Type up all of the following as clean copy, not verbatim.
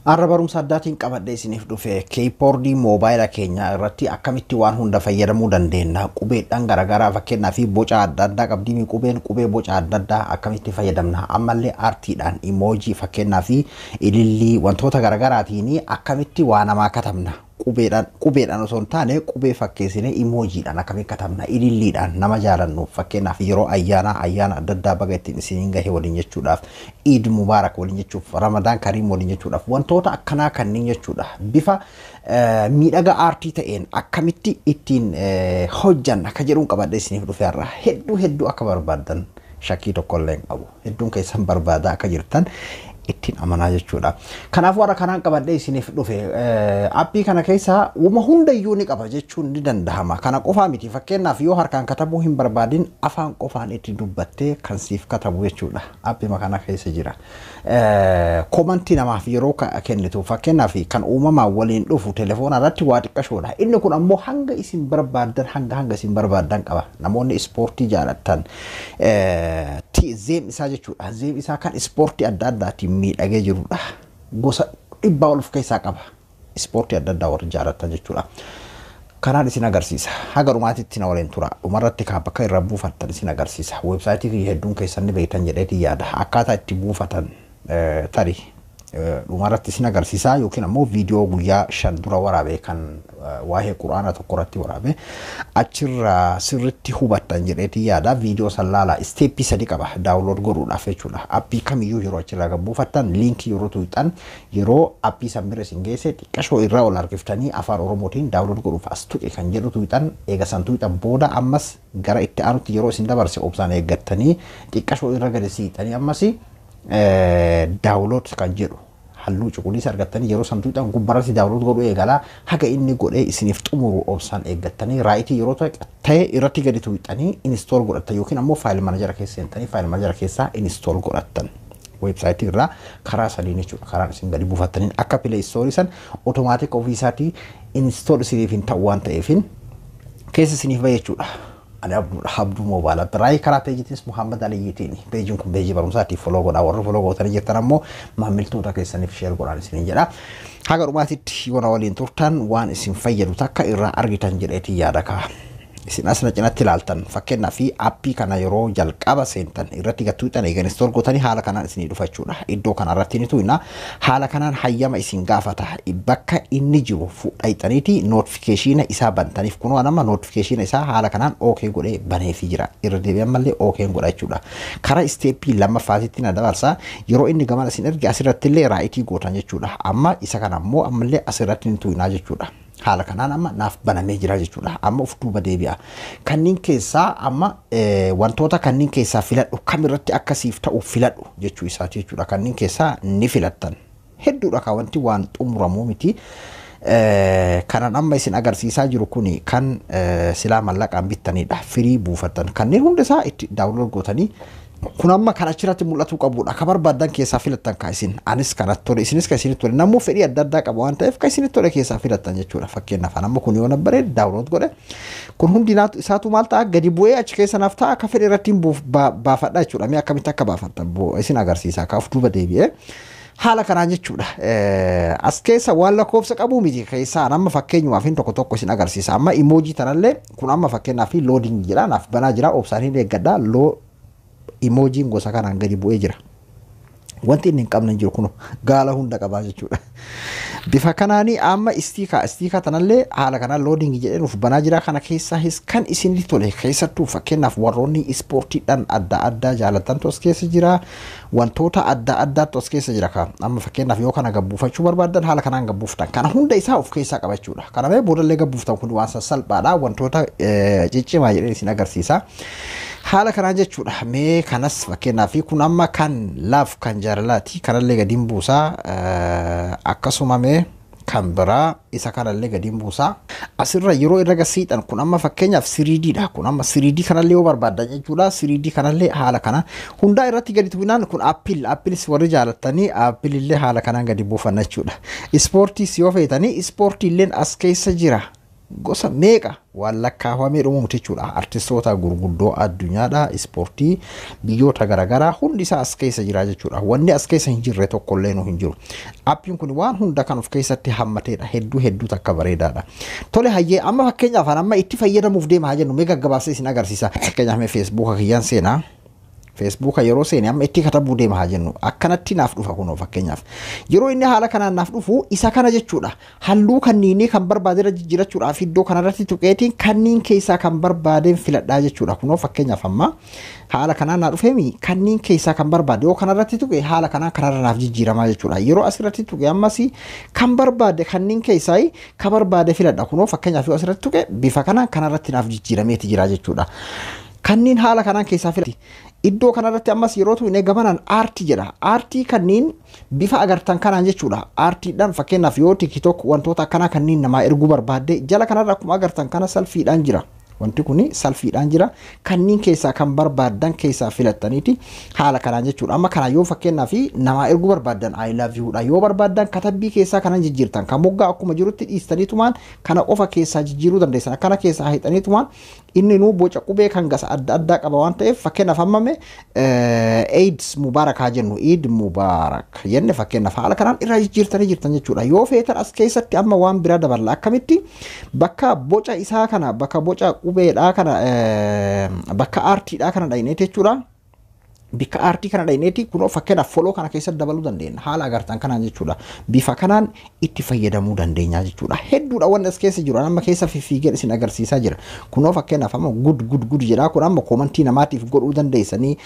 Arra barumsa addaatiin qabadhee isiniif dhufe keyboardii moobaayilaa keenya irratti akkamitti waan hunda fayyadamuu dandeenya qubeedhaan garagaraa fakkeenyaa fi boca adda addaa qabdii qubee boca adda addaa akkamitti fayyadamna ammallee aartiidhaan emoojii fakkeenyaa fi ilillii wantoota garagaraatiin akkamitti waa namaa katabna qubeedhaan osoo hin taane qubee fakkeessine emoojiidhaan akkamitti katabna ililliidhaan nama jaalannu fakkeenyaaf yeroo ayyaana adda addaa baga ittiin isiniin gahee waliin jechuudhaaf Eid Mubarak waliin jechuuf Ramadan Kareem waliin jechuudhaaf wantoota akkanaa kanneen jechuudha bifa miidhaga aartii ta'een akkamitti ittiin hojjan akka jedhuun qabadhee isiniif dhufe irraa hedduu akka barbaadan shakkii tokko illee hin qabu hedduun keessan barbaada akka jirtan ittiin amanaa jechuudha. Kanaaf warra kanaan qabadhee isiniif dhufe appii kana keessa uma hundayyuu ni qaba jechuun ni danda'ama. Kana qofaa miti fakkeenyaaf yoo harkaan katabuu hin barbaadin afaan qofaan itti dubbattee kan siif katabu jechuudha. Appii kana keessa jira. Komantii namaaf yeroo kennitu fakkeenyaaf kan uumamaan waliin dhufu telefoona irratti waa xiqqashoodha. Inni kun ammoo hanga isin barbaadan hanga isin barbaadan qaba. Namoonni ispoortii jaalatan zeem isaa jechuudha. Zeem isaa kan ispoortii adda addaati miidhagee jirudha. Gosa dhibbaa ol of keessaa qaba. Ispoortii adda addaa warri jaalatan jechuudha. Kanaan isin agarsiisa. Haga dhumaatitti na waliin tura. Dhumarratti bakka irra buufattan isin agarsiisa. Weebsaayitii hedduun keessan ni beektan jedheeti yaada. Akkaataa itti buufatan tarii dhumarratti isin agarsiisa yookiin ammoo viidiyoo guyyaa 5 dura waraabee kan waa'ee Quraana tokko irratti waraabee achirra sirriitti hubattan jedheeti yaada. Viidiyoo sallaala isteeppii 3 qaba daawunlood godhuudhaaf jechuudha. Appii kamiyyuu yeroo achirraa buufattan liinkii yeroo tuuxan yeroo appii sammira isin geesse xiqqashoo irraa ol argiftanii afaan Oromootiin daawunlood godhuuf as tuqe kan jedhu tuuxan eega san tuuxan booda ammas gara itti aanutti yeroo isin dabarse obsaan eeggattanii xiqqashoo irra gadi siixanii ammas daawunlood kan jedhu halluu cuquliisa argattanii yeroo san tuuxan gubbarratti daawunlood godhu eegala haga inni godhee isiniif xumuru obsaan eeggattanii raayitii yeroo ta'e irratti gadi tuuxanii install godhattan yookiin ammoo faayil manajara keessa seentanii faayil manajara keessaa install godhattan websaayitii irraa karaa sadiin jechuudha. Karaan isin gadi buufattaniin akka Play Store san automatic ofiisaatii install isiniif hin ta'u waan ta'eefin keessa isiniif bahe jechuudha. Ani abduu moobaala biraayii karaa peejiitiis Muhammad Aliyyiitiin peejiin kun peejii barumsaatiif foloo godhaa warri foloo gootanii jirtan ammoo maamiltoota keessaniif sheer godhaan isiniin jedha. Haga dhumaatitti yoo na waliin turtan waan isin fayyadu takka irraa argitan jedheetii yaada ka'a. Isin asna cinatti ilaaltan fakkeenyaaf appii kana yeroo jalqaba seentan irratti gattuuxan eegan install gootanii haala kanaan isinii dhufachuudha. Iddoo kanarratti ni tu'ina haala kanaan hayyama isin gaafata bakka inni jiru fudhayxaniiti notification isaa bantaniif kunoo nama notification isaa haala kanaan okay godhee baneefii jira. Irra deebi'an mallee okay godha jechuudha. Karaa isteeppii lammaffaatitti na dabarsa yeroo inni gaman isin erge asirratti illee raayitii gootan jechuudha. Amma isa kana ammoo ammallee asirratti ni tu'ina jechuudha. Haala kanaan amma naaf banamee jira jechuudha. Amma of duuba deebi'a. Kanneen keessaa amma wantoota kanneen keessaa filadhu kamirratti akkasiif ta'u filadhu jechuu isaati jechuudha. Kanneen keessaa ni filattan. Hedduudha ka wanti waan xumuramuu miti. Kanan amma isin agarsiisaa jiru kuni kan silaa mallaqaan bittanidha. Firii buufattan. Kanneen hundisaa itti daawunlood gootanii kun amma kan achirratti mul'atu qabudha. Ka barbaadan keessaa filattan ka isin anis kanatti tole isinis ka isinitti tole namuu fedhii adda addaa qaba waan ta'eef ka isinitti tole keessaa filattan jechuudha. Fakkeenyaaf amma kun yoo nabbaree daawunlood godhe kun hundi isaatu maal ta'a gadi bu'ee achi keessa naaf ta'a akka fedhii irratti baafadha jechuudha. Mee akkamitti akka baafattan isin agarsiisa ka of duuba deebi'ee haala kanaan jechuudha. As keessa waan lakkoofsa qabu miti keessaa amma fakkeenyumaaf hin tokko isin agarsiisa. Amma emoojii tanallee kun amma fakkeenyaaf loading jedha naaf banaa jira obsaaniin eeggadhaa emoojiin gosa kanaan gadi bu'ee jira. Wanti inni hin qabne jiru kun gaala hunda qabaa jechuudha. Bifa kanaanii amma istiikaa tanallee haala kanaan loading jedhee nuuf banaa jira. Kana keessaa kan isinitti tole keessattuu fakkeenyaaf warroonni ispoortiidhaan adda addaa jaalatantu as keessa jira. Wantoota adda addaatu as keessa jira. Amma fakkeenyaaf yoo kana gabbuufachuu barbaadan haala kanaan gabbuuftan. Kana hunda isaa of keessaa qaba jechuudha. Kana mee boodallee gabbuuftan kun waan salphaadha. Wantoota ciccimaa jedhee isin agarsiisa. Haala kanaan jechuudha. Mee kanas fakkeenyaaf kun amma kan laaf kan jaalalaati. Kanallee gadiin buusaa akkasuma mee kan biraa isa kanallee gadiin buusaa. Asirra yeroo irra gasiidhan kun amma fakkeenyaaf 3D dha. Kun amma 3D kanallee yoo barbaadan jechuudha. 3D kanallee haala kana hundaa irratti gadi tuqinaan kun appilis warri jaalattanii appilillee haala kanaan gadi buufanna jechuudha. Ispoortiis yoo feetanii ispoortiilleen as keessa jira. gosa meeqa waan lakkaawamee dhumu jechuudha. Artistoota gurguddoo addunyaadha, ispoortii biyyoota garaagaraa hundi isaa as keessa jira jechuudha. Wanni as keessa hin jirre tokkollee nu hin jiru. Appiin kun waan hunda kan of keessatti hammateedha. Hedduu takka bareedaadha. Tole hayyee amma fakkeenyaaf amma itti fayyadamuuf deema haa jennu mee gaggabaabsee isin agarsiisa. Fakkeenyaaf Facebook kiyyaan seenaa. Facebook yeroo seene amma itti katabuu deema haa jennu akkanatti naaf dhufa kunoo fakkeenyaaf yeroo inni haala kanaan naaf dhufu isa kana jechuudha halluu kanniinii kan barbaade jijjiirachuudhaaf iddoo kanarratti tuqeetiin kanniin keessaa kan barbaadeen filadhaa jechuudha kunoo fakkeenyaaf amma haala kanaan naaf dhufeemi kanniin keessaa kan barbaade yoo kanarratti tuqe haala kanaan kanarra naaf jijjiiramaa jechuudha yeroo asirratti tuqe ammas kan barbaade kanniin keessaa kan barbaade filadha kunoo fakkeenyaaf yoo asirratti tuqe bifa kanaan kanarratti naaf jijjiirameeti jira jechuudha kanniin haala kanaan keessaa filatti iddoo kanarratti ammas yeroo tuqne gamanaan aartii jedha. Aartii kanniin bifa agartan kanaan jechuudha. Aartiidhaan fakkeenyaaf yoo TikTok wantoota akkanaa kanniin namaa erguu barbaadde jala kanarra akkuma agartan kana salfiidhaan jira. Wanti kuni salfiidhaan jira. Kanniin keessaa kan barbaadan keessaa filattaniiti haala kanaan jechuudha. Amma kana yoo fakkeenyaaf namaa erguu barbaadan I love you dha. Yoo barbaadan katabbii keessaa kanan jijjiirtan kan moggaa akkuma jirutti dhiistaniitumaan kana qofa keessaa jijjiiruu dandeessan. Akkana keessaa hidhaniitumaan inni nu boca qubee kan gasa adda addaa qaba waan ta'eef fakkeenyaaf hammame Eid Mubarak haa jennu Eid Mubarak jenne fakkeenyaaf haala kanaan irraa jijjiirtanii jirtan jechuudha. Yoo feetan as keessatti amma waan biraa daballa akkamitti bakka boca isaa kana bakka boca qubeedhaa kana bakka aartiidhaa kana dhayneeti jechuudha. Bika aartii kana dhayneeti kunoo fakkeenyaaf foloo kana keessatti dabaluu dandeenya haala agartan kanaan jechuudha. Bifa kanaan itti fayyadamuu dandeenya jechuudha. Hedduudha wanti as keessa jiru amma keessa fiigeen isin agarsiisaa jira. Kunoo fakkeenyaaf amma gud jedhaa kun amma koomantii namaatiif godhuu dandeessanii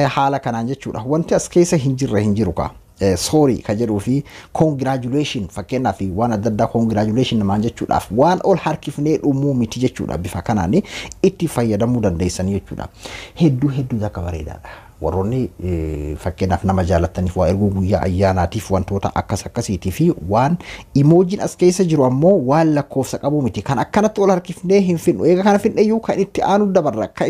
haala kanaan jechuudha. Wanti as keessa hin jiru kaa. Sorry ka jedhuu fi congratulation fakkeenyaaf waan adda addaa congratulation namaan jechuudhaaf waan ol harkifnee dhumuu miti jechuudha bifa kanaan itti fayyadamuu dandeessanii jechuudha. Hedduu akka bareedaadha. Warroonni fakkeenyaaf nama jaalataniif waa erguu guyyaa ayyaanaatiif wantoota akkasiitii fi waan imoojiin as keessa jiru ammoo waan lakkoofsa qabu miti kan akkanatti ol harkifnee hin finnu eega kana finneeyyuu kan itti aanu dabarra kan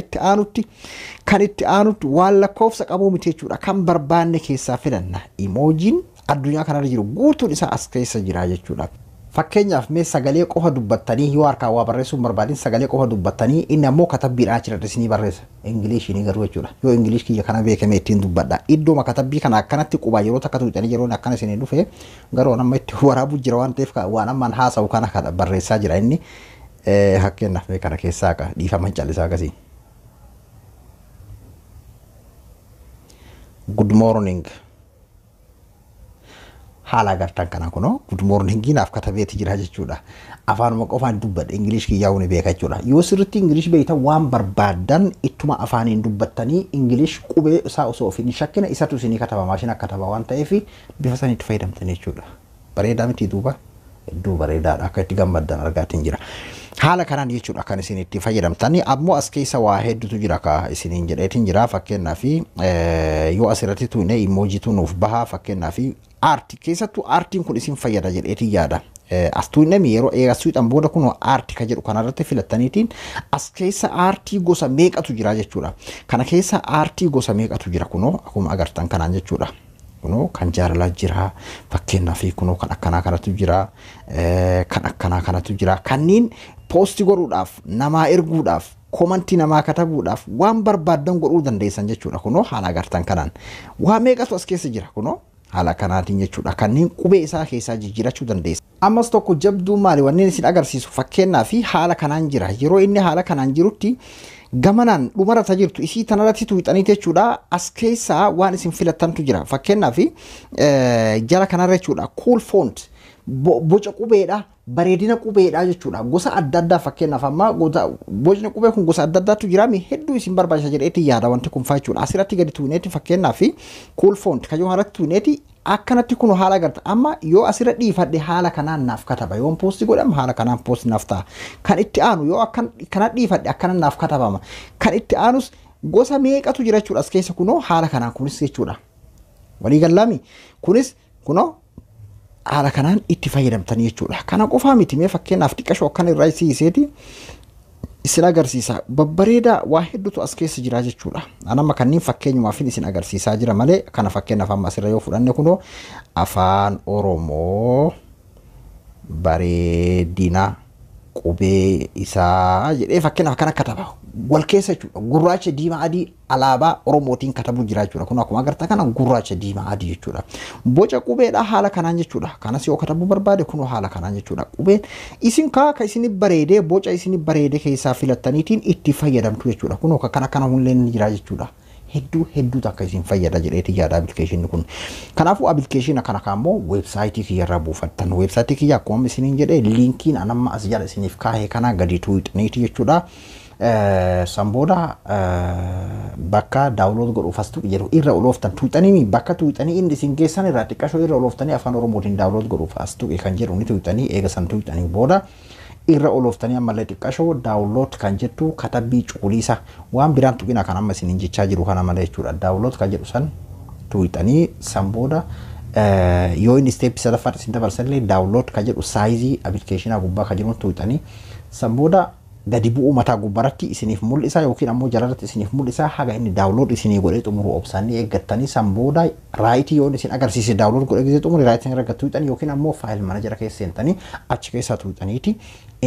itti aanutti waan lakkoofsa qabu miti jechuudha kan barbaanne keessaa filanna imoojiin addunyaa kanarra jiru guutuun isaa as keessa jira jechuudha. Fakkeenyaaf mee sagalee qofa dubbattanii yoo harkaa waa barreessuun barbaadin sagalee qofa dubbattanii inni ammoo katabbiidhaan achirratti isinii barreessa ingiliishiin garuu jechuudha yoo ingiliish kiyya kana beekame ittiin dubbadha iddooma katabbii kana akkanatti qubaa yeroo takka tuqxanii yeroon akkana isinii dhufe garuu nama itti waraabu jira waan ta'eef waan ammaan haasa'u kana barreessaa jira inni fakkeenyaaf mee kana keessaa dhiifaman callisaa akkasii. Good morning. Haala agartan kana kunoo good morning naaf katabeeti jira jechuudha. Afaanuma qofaan dubbadha ingiliish kiyyaa'uu ni beeka jechuudha. Yoo sirriitti ingiliish beektan waan barbaadan ittuma afaaniin dubbattanii ingiliish qubee isaa osoo ofiin shakkina isatu isinii kataba maashina kataba waan ta'eef bifa sanitti fayyadamtan jechuudha. Bareedaa miti duuba hedduu bareedaadha akka itti gammaddan argaatiin jira. Haala kanaan jechuudha kan isin itti fayyadamtanii ammoo as keessa waa hedduutu jira ka isiniin jedheetiin jira fakkeenyaaf yoo asirratti tuune imoojiitu nuuf bahaa fakkeenyaaf aartii keessattuu aartiin kun isin fayyada jedheetiin yaada. As tuunne yeroo eegassuudhaan booda kun aartii ka jedhu kanarratti filattaniitiin as keessa aartii gosa meeqatu jira jechuudha. Kana keessa aartii gosa meeqatu jira kunoo akkuma agartan kanaan jechuudha. Kunoo kan jaalalaa jira fakkeenyaaf kunoo kan akkanaa kanatu jira kan akkanaa kanatu jira kanniin poostii godhuudhaaf namaa erguudhaaf komantii namaa katabuudhaaf waan barbaadan godhuu dandeessan jechuudha. Kunoo haala agartan kanaan waa meeqatu as keessa jira kunoo haala kanaatiin jechuudha kanneen qubee isaa keessaa jijjiirachuu dandeessa. Ammas tokko jabduu maali wanneen isin agarsiisu fakkeenyaaf haala kanaan jira yeroo inni haala kanaan jirutti gamanaan dhumarra jirtu isii tanarratti tuuxanii jechuudha as keessaa waan isin filattantu jira fakkeenyaaf jala kanarra jechuudha cool font boca qubeedha bareedina qubeedha jechuudha gosa adda addaa fakkeenyaaf amma bocni qubee kun gosa adda addaatu jira hedduu isin barbaachisa jedheetti yaada wanti kun jechuudha asirratti gadi tuuneeti fakkeenyaaf cool font kajoon harratti tuuneeti akkanatti kun haala agarta amma yoo asirra dhiifadhe haala kanaan naaf kataba yoo poostii godham haala kanaan poostii naaf ta'a kan itti aanu yoo kana dhiifadhe akkana naaf katabama kan itti aanus gosa meeqatu jira jechuudha as keessa kunoo haala kanaan kunis jechuudha walii gallaami kunis kunoo haala kanaan itti fayyadamtanii jechuudha kana qofaa miti mee fakkeenyaaf xiqqashoo akkana irraa isiiseeti isin agarsiisa babbareeda waa hedduutu as keessa jira jechuudha. Anama kanneen fakkeenyumaaf isin agarsiisaa jira malee kana fakkeenyaaf amma asirra yoo fudhanne kunoo afaan Oromoo bareedina qubee isaa jedhee fakkeenyaaf kana kataba wal keessa jechuudha gurraacha diimaa adii alaabaa Oromootiin katabu jira jechuudha kun akkuma agartaa kana gurraacha diimaa adii jechuudha boca qubeedha haala kanaan jechuudha kanas yoo katabu barbaade kun haala kanaan jechuudha qubeen isin ka isin bareedee boca isin bareedee keessaa filattaniitiin itti fayyadamtu jechuudha kun kana hulleen jira jechuudha hedduu takka isin fayyada jedheeti yaada application kun kanaafu application kana kaammoo website kiyarra buufattan website kiyya akkuma isiniin jedhee linkiin anamma as jala isiniif kaahee kana gadi tuuxniiti jechuudha samboda bakka download godhuuf astu jedhu irra oloftan tuuxanii bakka tuuxanii inni isin geessan irra xiqqashoo irra oloftanii afaan oromootiin download godhuuf astu kan jedhu ni tuuxanii eega san tuuxanii booda irra oloftanii ammallee xiqqashoo download kan jettu katabbii cuquliisa waan biraan tuqina kan amma isin jechaa jiru kana malee jechuudha download kan jedhu san tuuxanii samboda yoo inni step sadaffaa isin dabarsanillee download kan jedhu saayizii application gubbaa kan jiru tuuxanii samboda gadi bu'uu mataa gubbaratti isiniif mul'isa yookiin ammoo jalarratti isiniif mul'isa haga inni download isinii godhee xumuru obsaanii eeggattanii samboda raayit yoo isin agarsiise download godhee gisee xumuri raayit irra gattuuxan yookiin ammoo faayil manajara keessa seentanii achi keessaa tuuxaniiti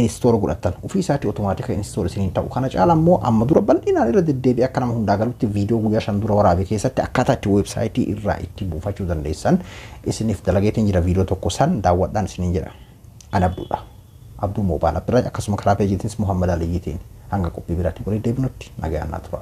install godhattan ofii isaatti automaatika install isiniin ta'u kana caala ammoo amma dura bal'inaan irra deddeebi'ee akka nama hundaa galutti viidiyoo guyyaa 5 dura waraabee keessatti akkaataa itti weebsaayitii irraa itti buufachuu dandeessan isiniif dalageetiin jira viidiyoo tokko san daawwadhaan isiniin jedha ana abduudha abduu moobaala bira akkasuma karaa peejiitiinis Muhammad Aliyyiitiin hanga qophii biraatti godhee deebinutti nagaan naa tura.